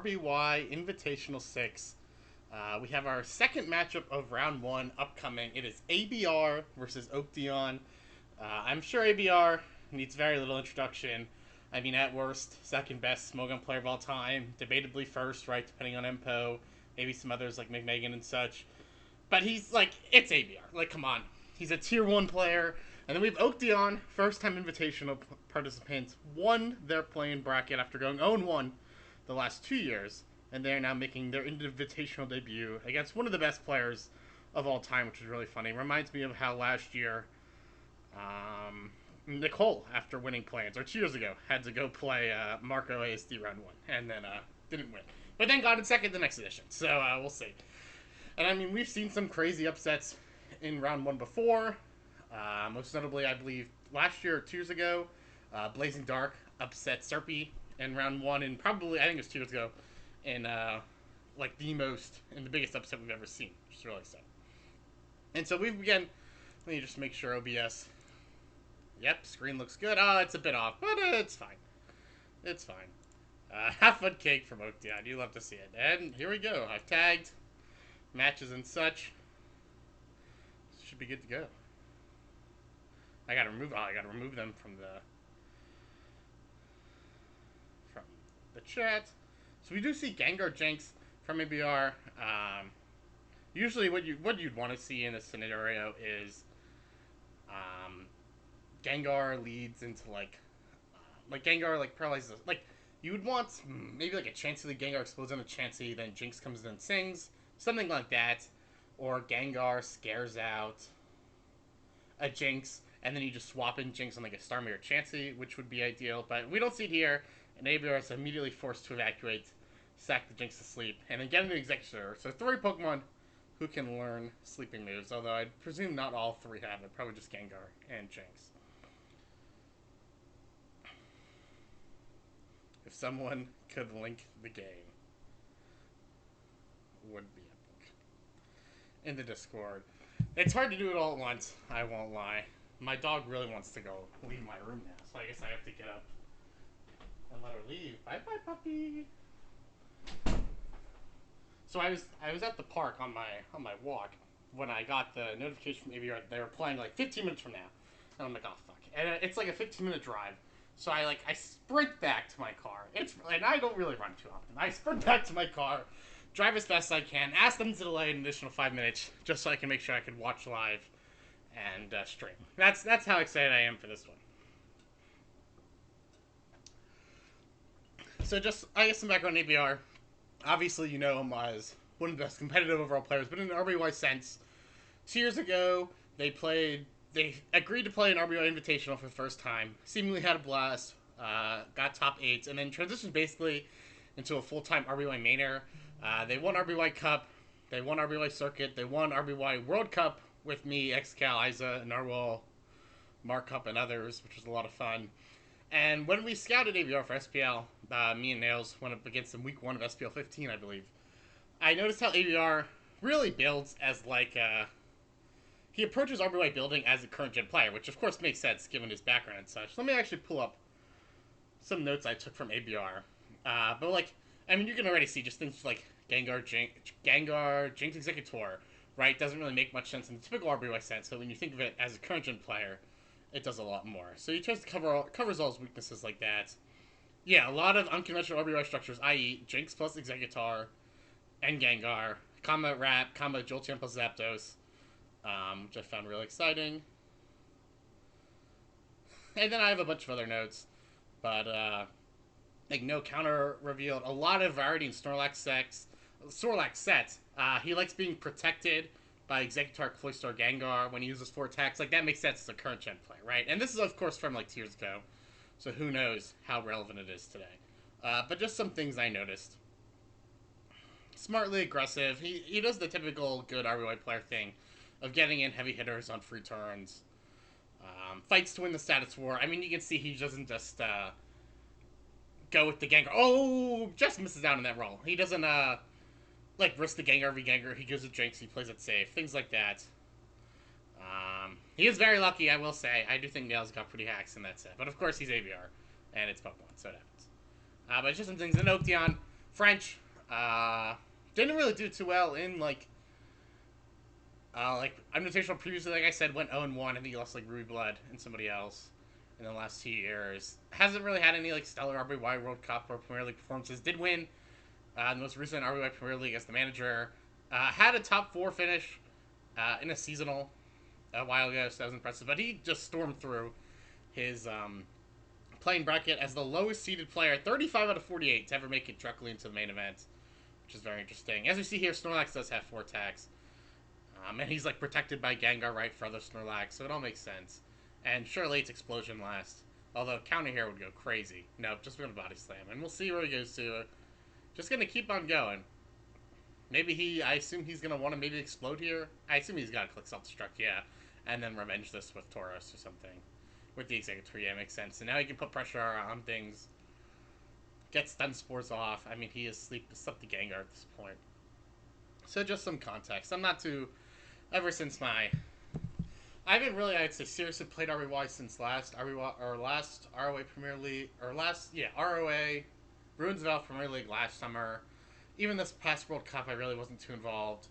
RBY Invitational VI. We have our second matchup of round one upcoming. It is ABR versus oakdeon. I'm sure ABR needs very little introduction. I mean, at worst, second best smoke gun player of all time. Debatably first, right, depending on MPO. Maybe some others like McMegan and such. But he's like, it's ABR. Like, come on. He's a tier 1 player. And then we have oakdeon, first time invitational participants, won their play-in bracket after going 0-1 the last 2 years. And they're now making their invitational debut against one of the best players of all time, which is really funny. Reminds me of how last year, Nicole, after winning play-ins, or 2 years ago, had to go play Marco ASD round 1, and then didn't win. But then got in second the next edition, so we'll see. And I mean, we've seen some crazy upsets in round 1 before. Most notably, I believe, last year or 2 years ago, Blazing Dark upset Serpy in round 1, and probably, I think it was 2 years ago, in like the biggest upset we've ever seen, which is really exciting. And so we've again, let me just make sure OBS. Yep, screen looks good. It's a bit off, but it's fine. It's fine. Half-foot cake from oakdeon. You love to see it. And here we go. I've tagged matches and such. Should be good to go. I gotta remove them from the chat. So we do see Gengar Jinx from ABR. Usually what you'd want to see in this scenario is Gengar leads into like Gengar like paralyzes, like you would want maybe like a Chansey, the Gengar explodes on a Chansey, then Jinx comes in and sings, something like that, or Gengar scares out a Jinx and then you just swap in Jinx on like a Starmie or Chansey, which would be ideal, but we don't see it here, and ABR is immediately forced to evacuate, sack the Jinx to sleep, and then get into Executor. So 3 Pokemon who can learn sleeping moves, although I'd presume not all 3 have it, probably just Gengar and Jinx. If someone could link the game, would be epic. In the Discord. It's hard to do it all at once, I won't lie. My dog really wants to go leave my room now, so I guess I have to get up and let her leave. Bye-bye, puppy! So I was at the park on my walk when I got the notification from ABR that they were playing like 15 minutes from now. And I'm like, oh fuck. And it's like a 15-minute drive. So I sprint back to my car. And I don't really run too often. I sprint back to my car, drive as fast as I can, ask them to delay an additional 5 minutes just so I can make sure I can watch live and stream. That's how excited I am for this one. So just, I guess some background on ABR. Obviously, you know him as one of the best competitive overall players, but in an RBY sense, 2 years ago, they agreed to play an RBY Invitational for the first time, seemingly had a blast, got top 8s, and then transitioned basically into a full-time RBY mainer. They won RBY Cup, they won RBY Circuit, they won RBY World Cup with me, Xcal, Isa, Narwhal, Mark Cup, and others, which was a lot of fun. And when we scouted ABR for SPL, me and Nails went up against them week 1 of SPL 15, I believe. I noticed how ABR really builds as like he approaches RBY building as a current gen player, which of course makes sense given his background and such. Let me actually pull up some notes I took from ABR. But like, I mean, you can already see just things like Gengar, Jinx Executor, right? Doesn't really make much sense in the typical RBY sense. So when you think of it as a current gen player, it does a lot more. So he tries to covers all his weaknesses like that. Yeah, a lot of unconventional RBY structures, i.e. Jinx plus Executor and Gengar, combo Wrap, combo Jolteon plus Zapdos, which I found really exciting. And then I have a bunch of other notes, but like no counter revealed. A lot of variety in Snorlax sets. He likes being protected by Executor, Cloyster, Gengar when he uses 4 attacks. Like, that makes sense as a current gen play, right? And this is, of course, from like 2 years ago, so who knows how relevant it is today. But just some things I noticed. Smartly aggressive. He does the typical good RBY player thing of getting in heavy hitters on free turns. Fights to win the status war. I mean, you can see he doesn't just go with the Gengar. Oh, just misses out on that roll. He doesn't like risk the Gengar v Gengar. He goes with Jinx. He plays it safe. Things like that. He is very lucky, I will say. I do think Nails got pretty hacks in that set. But of course, he's ABR. And it's Pokemon, so it happens. But just some things in oakdeon. French. Didn't really do too well in like invitational previously. Like I said, went 0-1. I think he lost like Ruby Blood and somebody else in the last 2 years. Hasn't really had any like stellar RBY World Cup or Premier League performances. Did win the most recent RBY Premier League as the manager. Had a top 4 finish in a seasonal a while ago, so that was impressive. But he just stormed through his playing bracket as the lowest seeded player, 35 out of 48, to ever make it directly into the main event, which is very interesting. As we see here, Snorlax does have 4 attacks. And he's like protected by Gengar right for other Snorlax, so it all makes sense. And surely it's Explosion last. Although counter here would go crazy. Nope, just gonna Body Slam. And we'll see where he goes to. Just gonna keep on going. Maybe I assume he's gonna want to maybe explode here. I assume he's gotta click Self-Destruct, yeah. And then revenge this with Tauros or something. With the Executor, yeah, makes sense. And now he can put pressure on things. Get Stun Spores off. I mean, he is slept the Gengar at this point. So just some context. I'm not too... Ever since my... I haven't really, I'd say, seriously played RBY since last ROA Premier League... ROA... Ruins of Valve Premier League last summer. Even this past World Cup, I really wasn't too involved.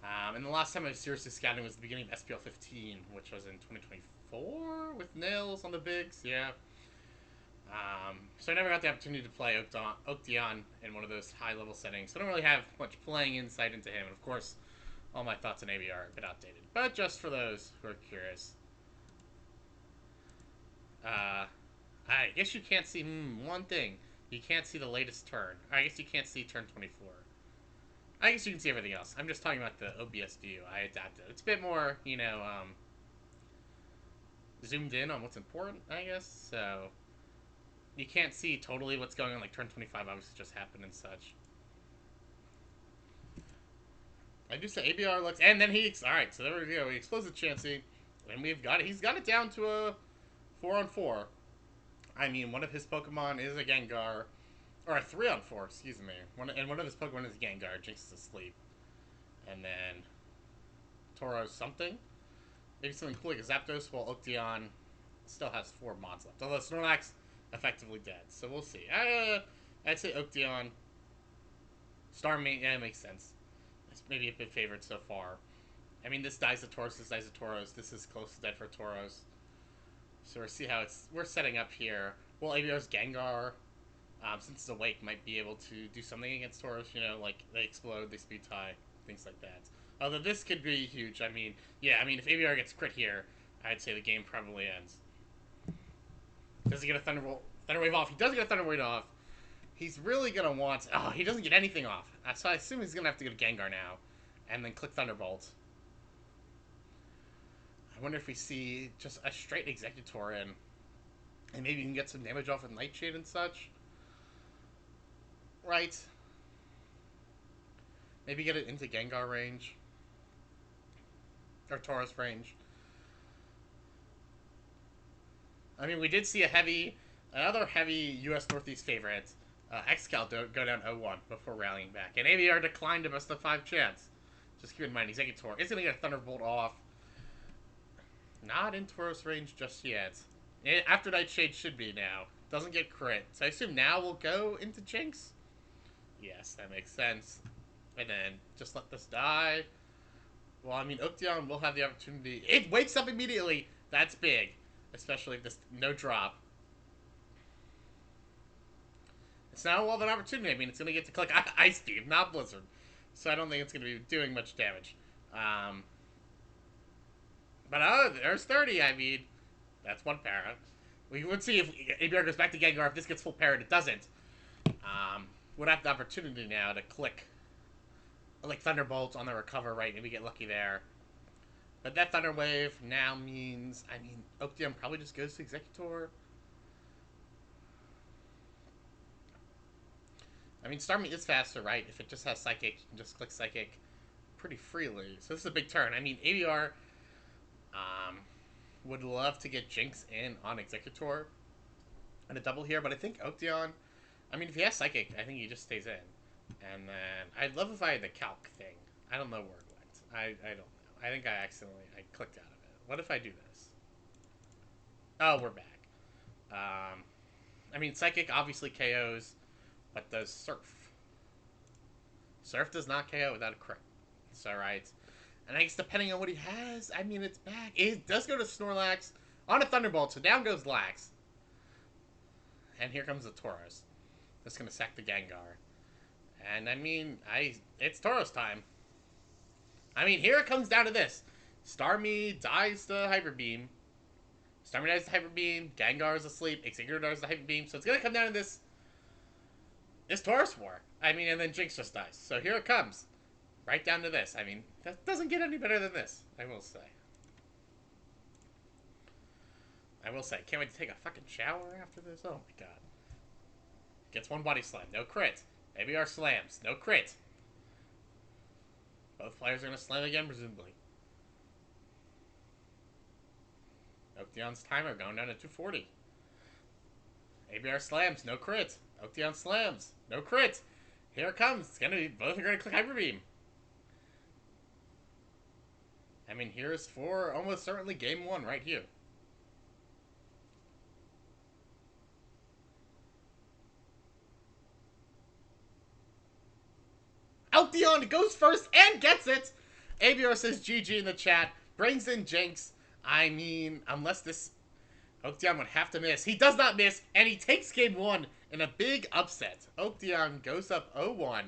And the last time I was seriously scouting was the beginning of SPL 15, which was in 2024 with Nails on the Bigs, yeah. So I never got the opportunity to play Oakdeon in one of those high-level settings, so I don't really have much playing insight into him. And of course, all my thoughts on ABR are a bit outdated, but just for those who are curious. I guess you can't see one thing. You can't see the latest turn. I guess you can't see turn 24. I guess you can see everything else. I'm just talking about the OBS view. I adapted. It's a bit more, zoomed in on what's important, I guess. So you can't see totally what's going on. Like turn 25 obviously just happened and such. I do say ABR looks, and then all right. So there we go. He explodes the Chansey, and we've got it. He's got it down to a 4-on-4. I mean, one of his Pokemon is a Gengar. Or a 3-on-4, excuse me. One of his Pokemon is Gengar. Jinx is asleep. And then Tauros something. Maybe something cool like a Zapdos, while Oakdeon still has 4 mods left. Although Snorlax effectively dead. So we'll see. I'd say Oakdeon. Starmie, yeah, it makes sense. It's maybe a bit favored so far. I mean, this dies to Tauros, this dies to Tauros. This is close to dead for Tauros. So we'll see how we're setting up here. Well, ABR's Gengar, since it's awake, might be able to do something against Tauros, like they explode, they speed tie, things like that. Although this could be huge. I mean, if ABR gets crit here, I'd say the game probably ends. Does he get a Thunder Wave off? He does get a Thunder Wave off. He's really going to want... Oh, he doesn't get anything off. So I assume he's going to have to go to Gengar now. And then click Thunderbolt. I wonder if we see just a straight Executor in. And maybe you can get some damage off with Nightshade and such. Right. Maybe get it into Gengar range. Or Tauros range. I mean, we did see another heavy U.S. Northeast favorite, Xcal, go down 0-1 before rallying back. And ABR declined a best of 5 chance. Just keep in mind, Executor is going to get a Thunderbolt off. Not in Tauros range just yet. After Nightshade should be now. Doesn't get crit. So I assume now we'll go into Jinx? Yes, that makes sense. And then just let this die. Well, I mean, Oakdeon will have the opportunity. It wakes up immediately. That's big. Especially if this no drop. It's now we'll have an opportunity. I mean, it's going to get to click Ice Beam, not Blizzard. So I don't think it's going to be doing much damage. But there's 30, I mean. That's one para. We would see if ABR goes back to Gengar. If this gets full parried, it doesn't. Would have the opportunity now to click like Thunderbolt on the recover, right? Maybe get lucky there. But that Thunder Wave now means, I mean, Oakdeon probably just goes to Executor. I mean, Starmie is faster, right? If it just has Psychic, you can just click Psychic pretty freely. So this is a big turn. I mean, ABR would love to get Jinx in on Executor and a double here, but I think Oakdeon, I mean, if he has Psychic, I think he just stays in. And then, I'd love if I had the Calc thing. I don't know where it went. I don't know. I think I clicked out of it. What if I do this? Oh, we're back. I mean, Psychic obviously KOs, but does Surf. Surf does not KO without a crit. It's alright. And I guess depending on what he has, I mean, it's back. It does go to Snorlax on a Thunderbolt, so down goes Lax. And here comes the Tauros. That's going to sack the Gengar. And I mean, it's Tauros time. I mean, here it comes down to this. Starmie dies to Hyper Beam. Starmie dies to Hyper Beam. Gengar is asleep. Exeggutor dies to Hyper Beam. So it's going to come down to this Tauros war. I mean, and then Jinx just dies. So here it comes. Right down to this. I mean, that doesn't get any better than this, I will say. Can't wait to take a fucking shower after this. Oh my god. Gets one body slam. No crit. ABR slams. No crit. Both players are going to slam again, presumably. Oakdeon's timer going down to 240. ABR slams. No crit. Oakdeon slams. No crit. Here it comes. It's going to be, both are going to click Hyper Beam. I mean, here's for almost certainly game one right here. Oakdeon goes first and gets it. ABR says GG in the chat. Brings in Jinx. I mean, unless this Oakdeon would have to miss. He does not miss, and he takes game one in a big upset. Oakdeon goes up 0-1.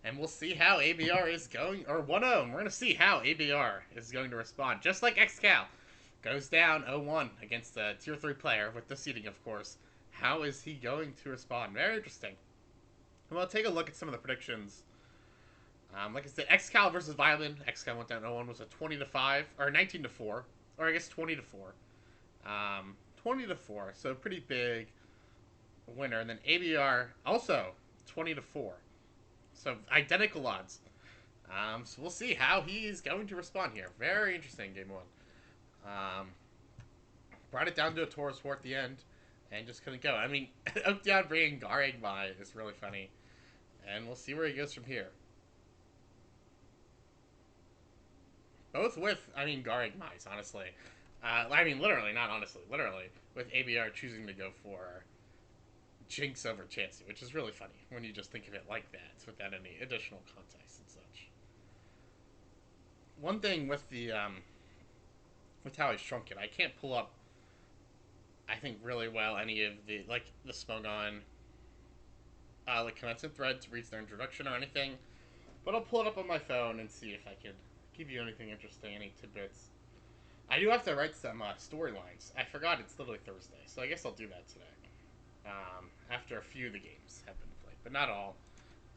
And we'll see how ABR is going, or 1-0, and we're going to see how ABR is going to respond. Just like XCal goes down 0-1 against a Tier 3 player, with the seeding, of course. How is he going to respond? Very interesting. Well, take a look at some of the predictions. Like I said, XCal versus Violet. XCal went down 0-1, was a 20-5, or 19-4, or I guess 20-4. 20-4, so pretty big winner. And then ABR, also 20-4. So, identical odds. So we'll see how he's going to respond here. Very interesting, game one. Brought it down to a Tauros war at the end, and just couldn't go. I mean, Oakdeon bringing Garagmai is really funny. And we'll see where he goes from here. Both with, I mean, Garagmais, honestly. I mean, literally, not honestly, literally, with ABR choosing to go for Jinx over Chansey, which is really funny when you just think of it like that, without any additional context and such. One thing with the, with how I shrunk it, I can't pull up, I think, really well any of the, like, the Smogon, like, comments and threads to read their introduction or anything, but I'll pull it up on my phone and see if I can give you anything interesting, any tidbits. I do have to write some storylines. I forgot it's literally Thursday, so I guess I'll do that today. After a few of the games have been played, but not all.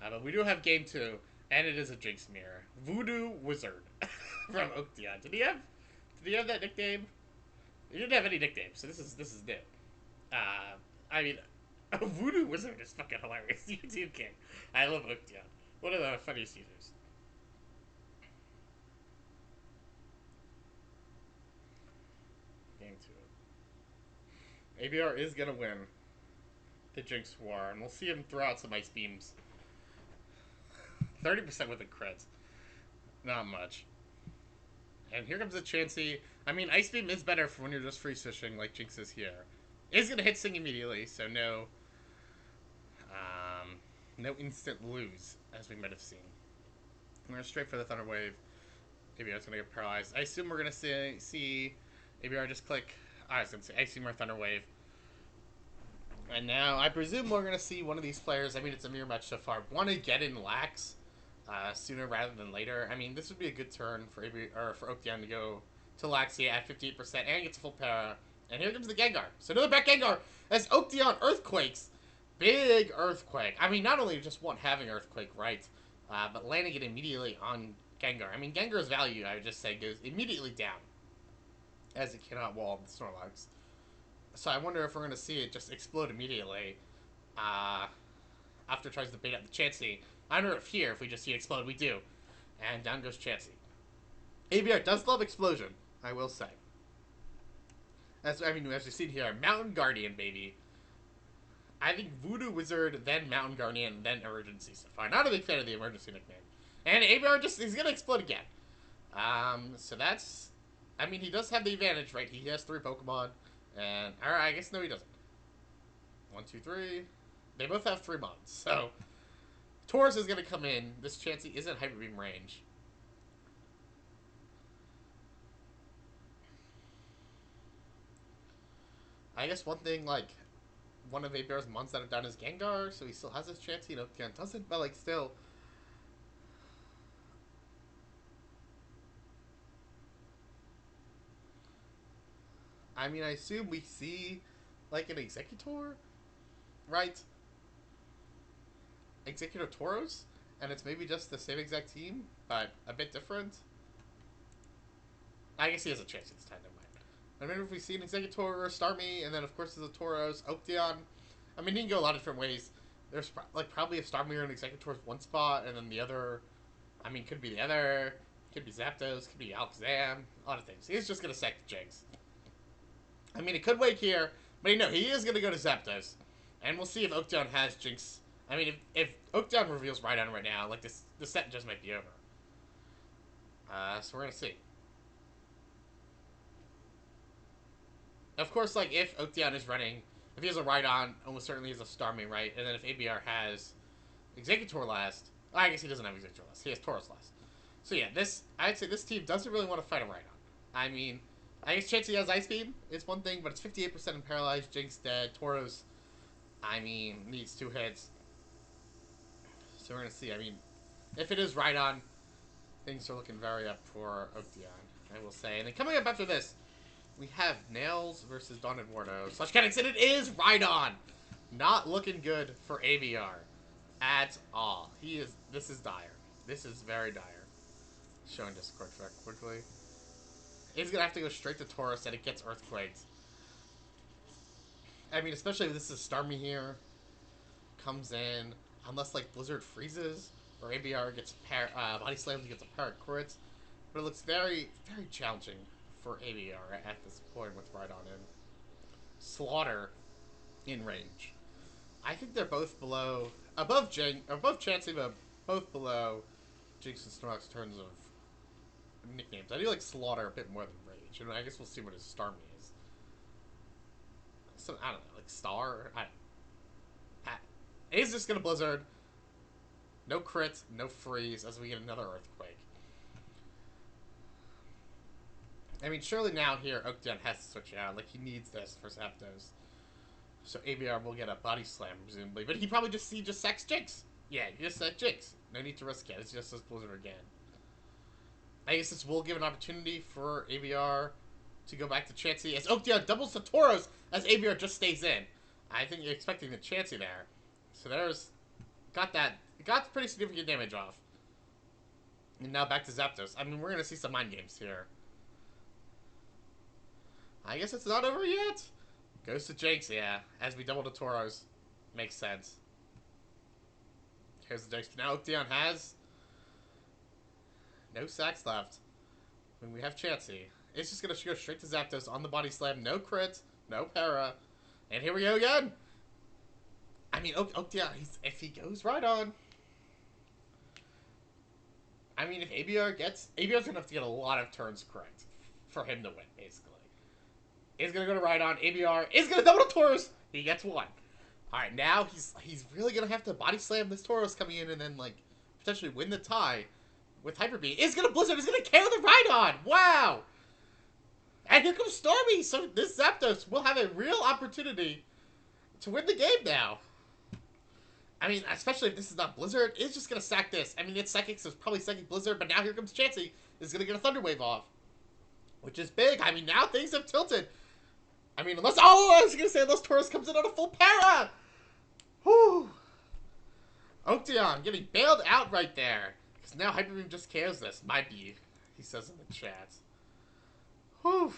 But we do have game 2, and it is a Jinx mirror. Voodoo Wizard from Oakdeon. Did he have that nickname? He didn't have any nicknames, so this is new. I mean, Voodoo Wizard is fucking hilarious. YouTube king. I love Oakdeon. One of the funniest users. Game 2. ABR is gonna win the Jinx war, and we'll see him throw out some Ice Beams. 30% with the crits. Not much. And here comes the Chansey. I mean, Ice Beam is better for when you're just freeze fishing, like Jinx is here. Is going to hit Sing immediately, so no instant lose, as we might have seen. We're going straight for the Thunder Wave. ABR is going to get paralyzed. I assume we're going to see ABR just click. I was going to say Ice Beam or Thunder Wave. And now, I presume we're going to see one of these players, I mean, it's a mirror match so far, want to get in Lax sooner rather than later. I mean, this would be a good turn for Oakdeon to go to Laxia at 58% and gets a full para. And here comes the Gengar. So another back Gengar as Oakdeon Earthquakes. Big Earthquake. I mean, not only just having Earthquake right, but landing it immediately on Gengar. I mean, Gengar's value, I would just say, goes immediately down as it cannot wall the Snorlax. So I wonder if we're going to see it just explode immediately after it tries to bait out the Chansey. I don't know if here, if we just see it explode, we do. And down goes Chansey. ABR does love Explosion, I will say. As we've seen here, Mountain Guardian, baby. I think Voodoo Wizard, then Mountain Guardian, then Emergency so far. Not a big fan of the Emergency nickname. And ABR he's going to explode again. So that's, I mean, he does have the advantage, right? He has 3 Pokemon. And, alright, I guess no, he doesn't. 1, 2, 3. They both have 3 mons, so Taurus is going to come in. This Chansey isn't Hyper Beam range. I guess one thing, like, one of ABR's mons that are down is Gengar, so he still has his chance. You know, Oakdeon doesn't, but, like, still. I mean, I assume we see, like, an Executor, right? Executor Tauros, and it's maybe just the same exact team, but a bit different. I guess he has a chance this time, never mind. I remember if we see an Executor or a Starmie, and then of course there's a Tauros, Oakdeon. I mean, he can go a lot of different ways. There's like probably a Starmie or an Executor's one spot, and then the other, I mean, could be the other, could be Zapdos, could be Alakazam, a lot of things. He's just gonna sack the Jinx. I mean, it could wake here, but you know, he is gonna go to Zapdos, and we'll see if Oakdeon has Jinx. I mean, if Oakdeon reveals Rhydon right now, like the set just might be over. So we're gonna see. Of course, like, if Oakdeon is running, if he has a Rhydon, almost certainly he has a Starmie, right? And then if ABR has Executor last, I guess he doesn't have Executor last. He has Tauros last. So yeah, I'd say this team doesn't really want to fight a Rhydon. I mean, I guess Chansey has Ice Beam. It's one thing, but it's 58% in Paralyzed. Jinx dead. Tauros, I mean, needs 2 hits. So we're going to see. I mean, if it is Rhydon, things are looking very up for Oakdeon, I will say. And then coming up after this, we have Nails versus Dawn Eduardo. /Kenix, and it is Rhydon! Not looking good for ABR at all. This is dire. This is very dire. Showing Discord very quickly. He's going to have to go straight to Tauros, and it gets Earthquaked. I mean, especially if this is Starmie here. Comes in. Unless, like, Blizzard freezes, or ABR gets Body Slams and gets a Parrot Crits. But it looks very, very challenging for ABR at this point with Rhydon in. Slaughter in range. I think they're both below, above Chansey, but both below Jinx and Snorlax in terms of nicknames. I do like Slaughter a bit more than Rage, and I guess we'll see what his Starmie is. I don't know, like Star? He's just gonna Blizzard. No crit, no freeze, as we get another Earthquake. I mean, surely now here, Oakdeon has to switch out. Like, he needs this for Zapdos. So ABR will get a Body Slam, presumably. But he probably just sacks Jinx. Yeah, he just sacks Jinx. No need to risk it. It's just this Blizzard again. I guess this will give an opportunity for ABR to go back to Chansey, as Oakdeon doubles to Tauros, as ABR just stays in. I think you're expecting the Chansey there. So got pretty significant damage off. And now back to Zapdos. I mean, we're going to see some mind games here. I guess it's not over yet. Goes to Jinx, yeah. As we double to Tauros. Makes sense. Here's the Jinx. Now Oakdeon has no sacks left. When we have Chansey. It's just going to go straight to Zapdos on the Body Slam. No crit. No para. And here we go again. I mean, Oakdeon, if he goes Rhydon. I mean, if ABR's going to have to get a lot of turns correct for him to win, basically. He's going to go to Rhydon. ABR is going to double to Tauros. He gets 1. Alright, now he's really going to have to Body Slam this Tauros coming in and then, like, potentially win the tie with Hyper Beam. He's going to Blizzard. He's going to KO the Rhydon. Wow. And here comes Starmie. So this Zapdos will have a real opportunity to win the game now. I mean, especially if this is not Blizzard, it's just going to sack this. I mean, it's Psychic, so it's probably Psychic Blizzard, but now here comes Chansey. Is going to get a Thunder Wave off. Which is big. I mean, now things have tilted. I mean, unless Tauros comes in on a full para. Whew. Oakdeon getting bailed out right there. Because now Hyper Beam just KOs this. Might be, he says in the chat. Whew.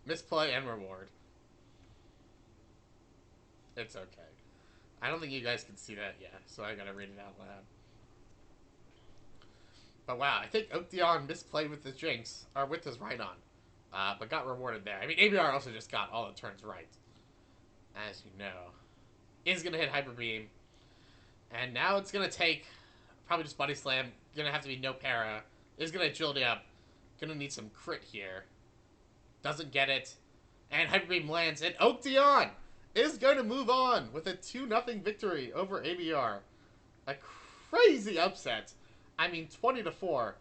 Misplay and reward. It's okay. I don't think you guys can see that yet, so I gotta read it out loud. But wow, I think Oakdeon misplayed with his Jinx, or with his Rhydon, but got rewarded there. I mean, ABR also just got all the turns right, as you know. Is gonna hit Hyper Beam, and now it's gonna take probably just Body Slam. Gonna have to be no para. Is gonna Agility up. Gonna need some crit here. Doesn't get it, and Hyper Beam lands, and Oakdeon is going to move on with a 2-0 victory over ABR. A crazy upset. I mean, 20-4.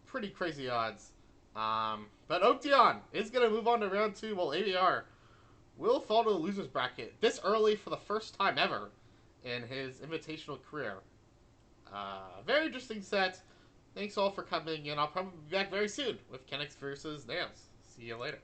Pretty crazy odds. But Oakdeon is going to move on to round 2, while ABR will fall to the loser's bracket this early for the first time ever in his invitational career. Very interesting set. Thanks all for coming, and I'll probably be back very soon with Kennex versus Nails. See you later.